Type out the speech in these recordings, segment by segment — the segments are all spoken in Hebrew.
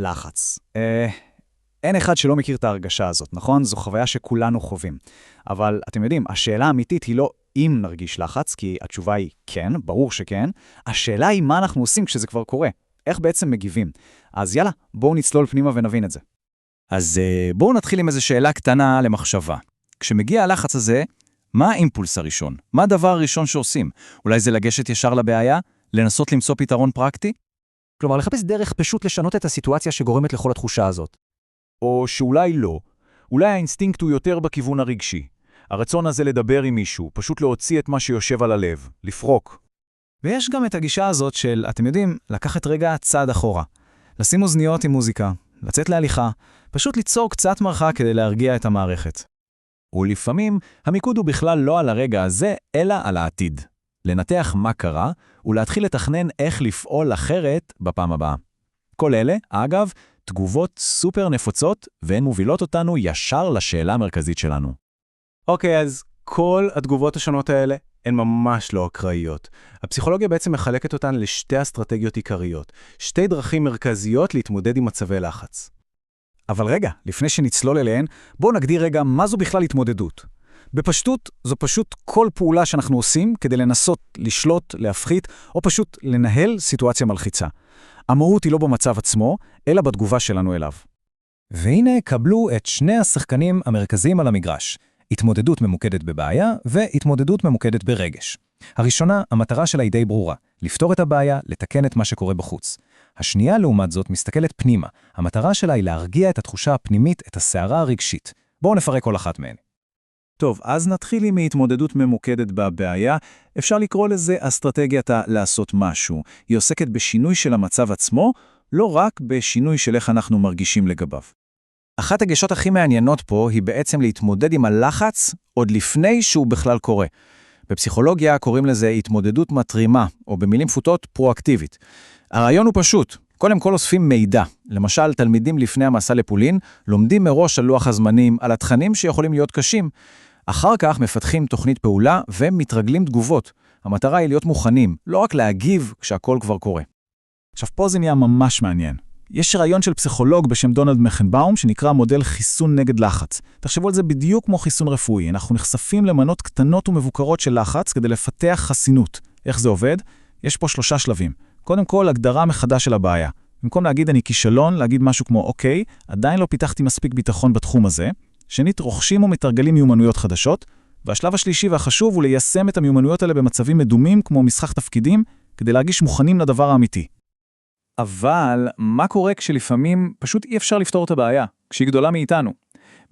לחץ. אין אחד שלא מכיר את ההרגשה הזאת, נכון? זו חוויה שכולנו חווים. אבל אתם יודעים, השאלה האמיתית היא לא אם נרגיש לחץ, כי התשובה היא כן, ברור שכן. השאלה היא מה אנחנו עושים כשזה כבר קורה. איך בעצם מגיבים. אז יאללה, בואו נצלול פנימה ונבין את זה. אז בואו נתחיל עם איזו שאלה קטנה למחשבה. כשמגיע הלחץ הזה, מה האימפולס הראשון? מה הדבר הראשון שעושים? אולי זה לגשת ישר לבעיה? לנסות למצוא פתרון פרקטי? כלומר, לחפש דרך פשוט לשנות את הסיטואציה שגורמת לכל התחושה הזאת. או שאולי לא. אולי האינסטינקט הוא יותר בכיוון הרגשי. הרצון הזה לדבר עם מישהו, פשוט להוציא את מה שיושב על הלב, לפרוק. ויש גם את הגישה הזאת של, אתם יודעים, לקחת רגע צעד אחורה. לשים אוזניות עם מוזיקה, לצאת להליכה, פשוט ליצור קצת מרחק כדי להרגיע את המערכת. ולפעמים המיקוד הוא בכלל לא על הרגע הזה, אלא על העתיד. לנתח מה קרה, ולהתחיל לתכנן איך לפעול אחרת בפעם הבאה. כל אלה, אגב, תגובות סופר נפוצות, והן מובילות אותנו ישר לשאלה המרכזית שלנו. אוקיי, אז כל התגובות השונות האלה הן ממש לא אקראיות. הפסיכולוגיה בעצם מחלקת אותן לשתי אסטרטגיות עיקריות, שתי דרכים מרכזיות להתמודד עם מצבי לחץ. אבל רגע, לפני שנצלול אליהן, בואו נגדיר רגע מה זו בכלל התמודדות. בפשטות, זו פשוט כל פעולה שאנחנו עושים כדי לנסות לשלוט, להפחית, או פשוט לנהל סיטואציה מלחיצה. המהות היא לא במצב עצמו, אלא בתגובה שלנו אליו. והנה קבלו את שני השחקנים המרכזיים על המגרש. התמודדות ממוקדת בבעיה והתמודדות ממוקדת ברגש. הראשונה, המטרה שלה היא די ברורה, לפתור את הבעיה, לתקן את מה שקורה בחוץ. השנייה, לעומת זאת, מסתכלת פנימה. המטרה שלה היא להרגיע את התחושה הפנימית, את הסערה הרגשית. בואו נפרק כל אחת מהן. טוב, אז נתחיל עם התמודדות ממוקדת בבעיה. אפשר לקרוא לזה אסטרטגיית לעשות משהו. היא עוסקת בשינוי של המצב עצמו, לא רק בשינוי של איך אנחנו מרגישים לגביו. אחת הגישות הכי מעניינות פה היא בעצם להתמודד עם הלחץ עוד לפני שהוא בכלל קורה. בפסיכולוגיה קוראים לזה התמודדות מטרימה, או במילים פשוטות פרואקטיבית. הרעיון הוא פשוט. קודם כל אוספים מידע. למשל, תלמידים לפני המסע לפולין לומדים מראש על לוח הזמנים, על התכנים שיכולים להיות קשים. אחר כך מפתחים תוכנית פעולה ומתרגלים תגובות. המטרה היא להיות מוכנים, לא רק להגיב כשהכל כבר קורה. עכשיו פה זה נהיה ממש מעניין. יש רעיון של פסיכולוג בשם דונלד מכנבאום שנקרא מודל חיסון נגד לחץ. תחשבו על זה בדיוק כמו חיסון רפואי. אנחנו נחשפים למנות קטנות ומבוקרות של לחץ כדי לפתח חסינות. איך זה עובד? יש פה 3 שלבים. קודם כל, הגדרה מחדש של הבעיה. במקום להגיד אני כישלון, להגיד משהו כמו אוקיי, עדיין לא פיתחתי מספיק ביטחון בתחום הזה. שנית, רוכשים ומתרגלים מיומנויות חדשות. והשלב השלישי והחשוב הוא ליישם את המיומנויות האלה במצבים מדומים כמו משחק תפקידים, כדי להרגיש מוכנים לדבר האמיתי. אבל מה קורה כשלפעמים פשוט אי אפשר לפתור את הבעיה, כשהיא גדולה מאיתנו?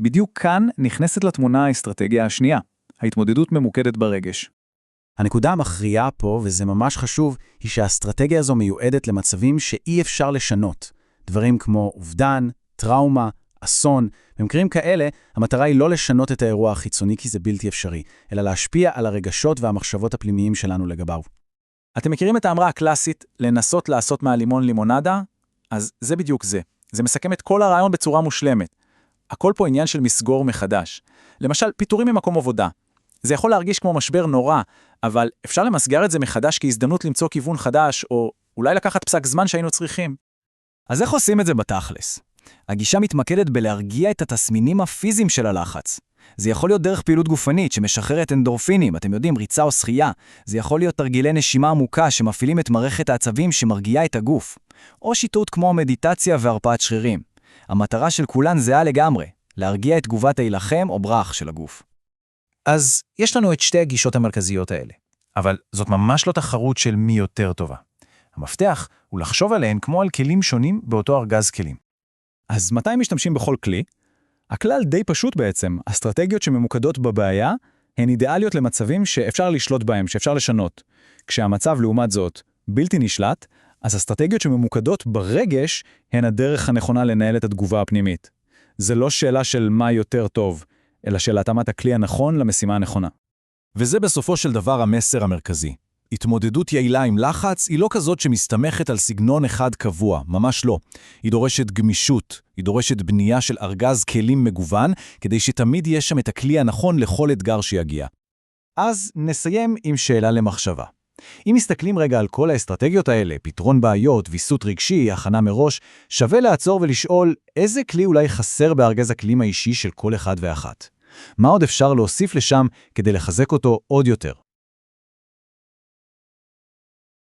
בדיוק כאן נכנסת לתמונה האסטרטגיה השנייה, ההתמודדות ממוקדת ברגש. הנקודה המכריעה פה, וזה ממש חשוב, היא שהאסטרטגיה הזו מיועדת למצבים שאי אפשר לשנות. דברים כמו אובדן, טראומה, אסון. במקרים כאלה, המטרה היא לא לשנות את האירוע החיצוני כי זה בלתי אפשרי, אלא להשפיע על הרגשות והמחשבות הפנימיים שלנו לגביו. אתם מכירים את האמרה הקלאסית, לנסות לעשות מהלימון לימונדה? אז זה בדיוק זה. זה מסכם את כל הרעיון בצורה מושלמת. הכל פה עניין של מסגור מחדש. למשל, פיטורים ממקום עבודה. זה יכול להרגיש כמו משבר נורא, אבל אפשר למסגר את זה מחדש כהזדמנות למצוא כיוון חדש, או אולי לקחת פסק זמן שהיינו צריכים. אז איך עושים את זה בתכלס? הגישה מתמקדת בלהרגיע את התסמינים הפיזיים של הלחץ. זה יכול להיות דרך פעילות גופנית שמשחררת אנדורפינים, אתם יודעים, ריצה או שחייה. זה יכול להיות תרגילי נשימה עמוקה שמפעילים את מערכת העצבים שמרגיעה את הגוף. או שיטות כמו מדיטציה והרפאת שרירים. המטרה של כולן זהה לגמרי, להרגיע את תגובת ההילחם או ברח של הגוף. אז יש לנו את שתי הגישות המרכזיות האלה. אבל זאת ממש לא תחרות של מי יותר טובה. המפתח הוא לחשוב עליהן כמו על כלים שונים באותו ארגז כלים. אז מתי משתמשים בכל כלי? הכלל די פשוט בעצם. אסטרטגיות שממוקדות בבעיה הן אידיאליות למצבים שאפשר לשלוט בהם, שאפשר לשנות. כשהמצב לעומת זאת בלתי נשלט, אז אסטרטגיות שממוקדות ברגש הן הדרך הנכונה לנהל את התגובה הפנימית. זה לא שאלה של מה יותר טוב, אלא של התאמת הכלי הנכון למשימה הנכונה. וזה בסופו של דבר המסר המרכזי. התמודדות יעילה עם לחץ היא לא כזאת שמסתמכת על סגנון אחד קבוע, ממש לא. היא דורשת גמישות, היא דורשת בנייה של ארגז כלים מגוון, כדי שתמיד יש שם את הכלי הנכון לכל אתגר שיגיע. אז נסיים עם שאלה למחשבה. אם מסתכלים רגע על כל האסטרטגיות האלה, פתרון בעיות, ויסות רגשי, הכנה מראש, שווה לעצור ולשאול איזה כלי אולי חסר בארגז הכלים האישי של כל אחד ואחת. מה עוד אפשר להוסיף לשם כדי לחזק אותו עוד יותר?